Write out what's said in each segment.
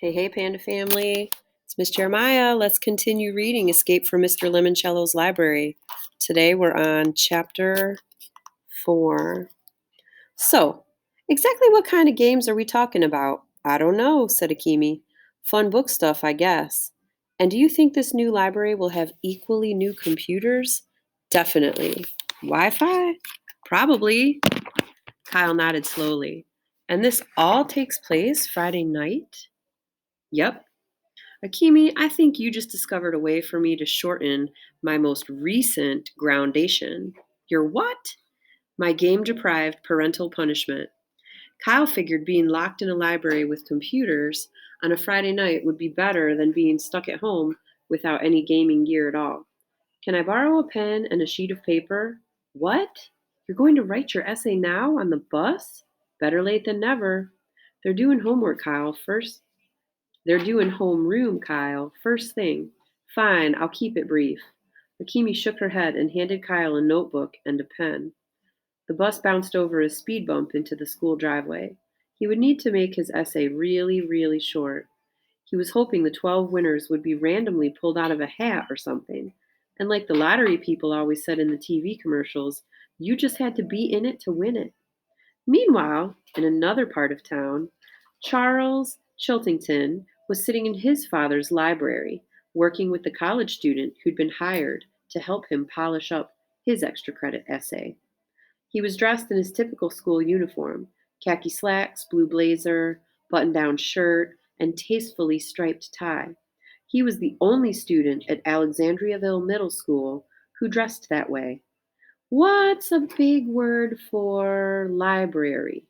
Hey, hey, Panda family. It's Miss Jeremiah. Let's continue reading Escape from Mr. Lemoncello's Library. Today we're on chapter 4. So, exactly what kind of games are we talking about? I don't know, said Akimi. Fun book stuff, I guess. And do you think this new library will have equally new computers? Definitely. Wi-Fi? Probably. Kyle nodded slowly. And this all takes place Friday night? Yep. Akimi, I think you just discovered a way for me to shorten my most recent groundation. Your what? My game deprived parental punishment. Kyle figured being locked in a library with computers on a Friday night would be better than being stuck at home without any gaming gear at all. Can I borrow a pen and a sheet of paper? What? You're going to write your essay now on the bus? Better late than never. They're doing homework, Kyle. They're doing homeroom, Kyle. First thing. Fine, I'll keep it brief. Akimi shook her head and handed Kyle a notebook and a pen. The bus bounced over a speed bump into the school driveway. He would need to make his essay really, really short. He was hoping the 12 winners would be randomly pulled out of a hat or something. And like the lottery people always said in the TV commercials, you just had to be in it to win it. Meanwhile, in another part of town, Charles Chiltington was sitting in his father's library, working with the college student who'd been hired to help him polish up his extra credit essay. He was dressed in his typical school uniform: khaki slacks, blue blazer, button down shirt, and tastefully striped tie. He was the only student at Alexandriaville Middle School who dressed that way. What's a big word for library?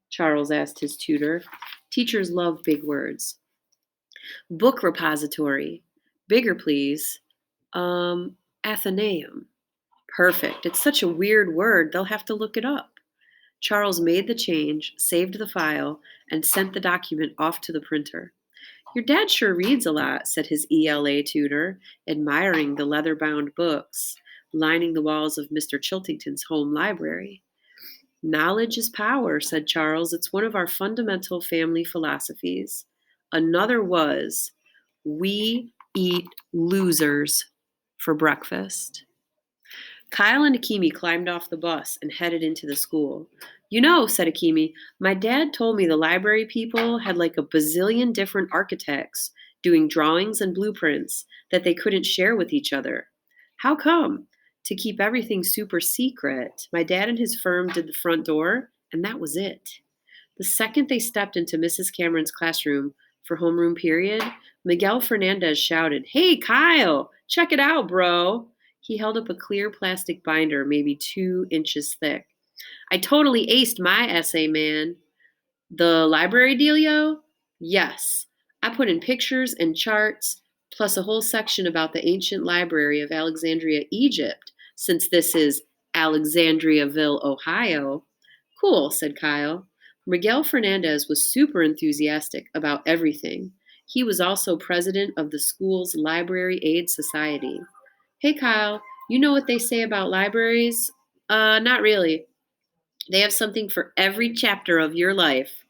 Charles asked his tutor. Teachers love big words. Book repository. Bigger, please. Athenaeum. Perfect. It's such a weird word, they'll have to look it up. Charles made the change, saved the file, and sent the document off to the printer. Your dad sure reads a lot, said his ELA tutor, admiring the leather bound books lining the walls of Mr. Chiltington's home library. Knowledge is power, said Charles. It's one of our fundamental family philosophies. Another was, we eat losers for breakfast. Kyle and Akimi climbed off the bus and headed into the school. You know, said Akimi, my dad told me the library people had like a bazillion different architects doing drawings and blueprints that they couldn't share with each other. How come? To keep everything super secret. My dad and his firm did the front door, and that was it. The second they stepped into Mrs. Cameron's classroom for homeroom period, Miguel Fernandez shouted, Hey, Kyle, check it out, bro. He held up a clear plastic binder, maybe 2 inches thick. I totally aced my essay, man. The library dealio? Yes. I put in pictures and charts, plus a whole section about the ancient library of Alexandria, Egypt, since this is Alexandriaville, Ohio. Cool, said Kyle. Miguel Fernandez was super enthusiastic about everything. He was also president of the school's Library Aid Society. Hey, Kyle, you know what they say about libraries? Not really. They have something for every chapter of your life.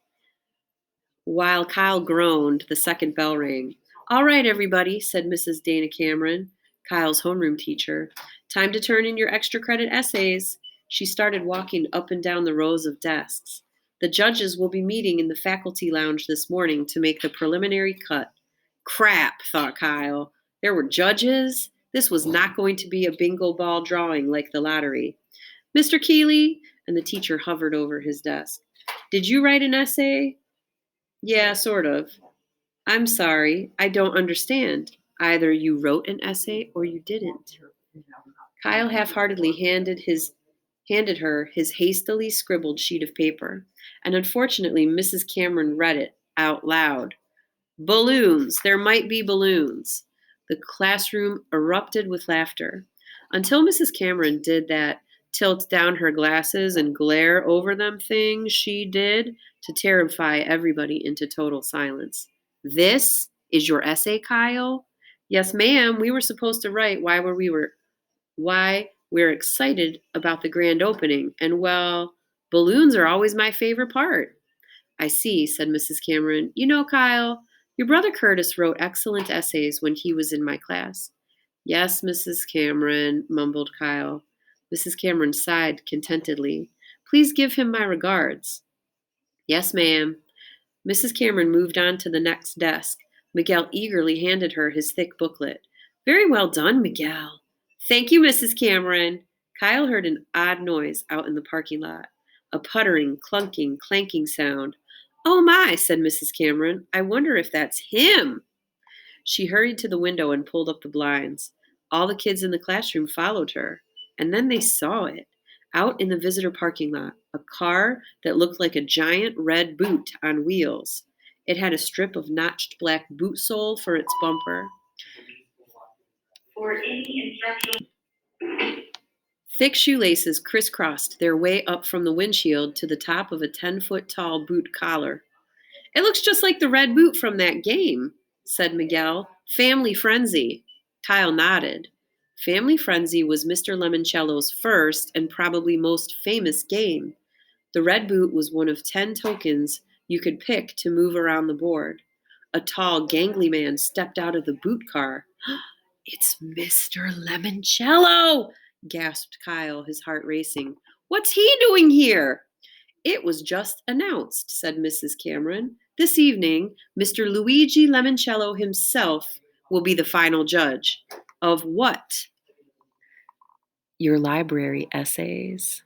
While Kyle groaned, the second bell rang. All right, everybody, said Mrs. Dana Cameron, Kyle's homeroom teacher. Time to turn in your extra credit essays. She started walking up and down the rows of desks. The judges will be meeting in the faculty lounge this morning to make the preliminary cut. Crap, thought Kyle. There were judges? This was not going to be a bingo ball drawing like the lottery. Mr. Keeley, and the teacher hovered over his desk. Did you write an essay? Yeah, sort of. I'm sorry, I don't understand. Either you wrote an essay or you didn't. Kyle half-heartedly handed her his hastily scribbled sheet of paper, and unfortunately Mrs. Cameron read it out loud. Balloons. There might be balloons. The classroom erupted with laughter. Until Mrs. Cameron did that tilt down her glasses and glare over them thing she did to terrify everybody into total silence. This is your essay, Kyle? Yes, ma'am. We were supposed to write why we're excited about the grand opening. And well, balloons are always my favorite part. I see, said Mrs. Cameron. You know, Kyle, Your brother Curtis wrote excellent essays when he was in my class. Yes, Mrs. Cameron, mumbled Kyle. Mrs. Cameron sighed contentedly. Please give him my regards. Yes, ma'am. Mrs. Cameron moved on to the next desk. Miguel eagerly handed her his thick booklet. Very well done, Miguel. Thank you, Mrs. Cameron. Kyle heard an odd noise out in the parking lot. A puttering, clunking, clanking sound. Oh my, said Mrs. Cameron. I wonder if that's him. She hurried to the window and pulled up the blinds. All the kids in the classroom followed her. And then they saw it. Out in the visitor parking lot, a car that looked like a giant red boot on wheels. It had a strip of notched black boot sole for its bumper. For any instructions. Thick shoelaces crisscrossed their way up from the windshield to the top of a 10-foot tall boot collar. It looks just like the red boot from that game, said Miguel. Family Frenzy. Kyle nodded. Family Frenzy was Mr. Lemoncello's first and probably most famous game. The red boot was one of 10 tokens you could pick to move around the board. A tall, gangly man stepped out of the boot car. It's Mr. Lemoncello, gasped Kyle, his heart racing. What's he doing here? It was just announced, said Mrs. Cameron. This evening, Mr. Luigi Lemoncello himself will be the final judge. Of what? Your library essays.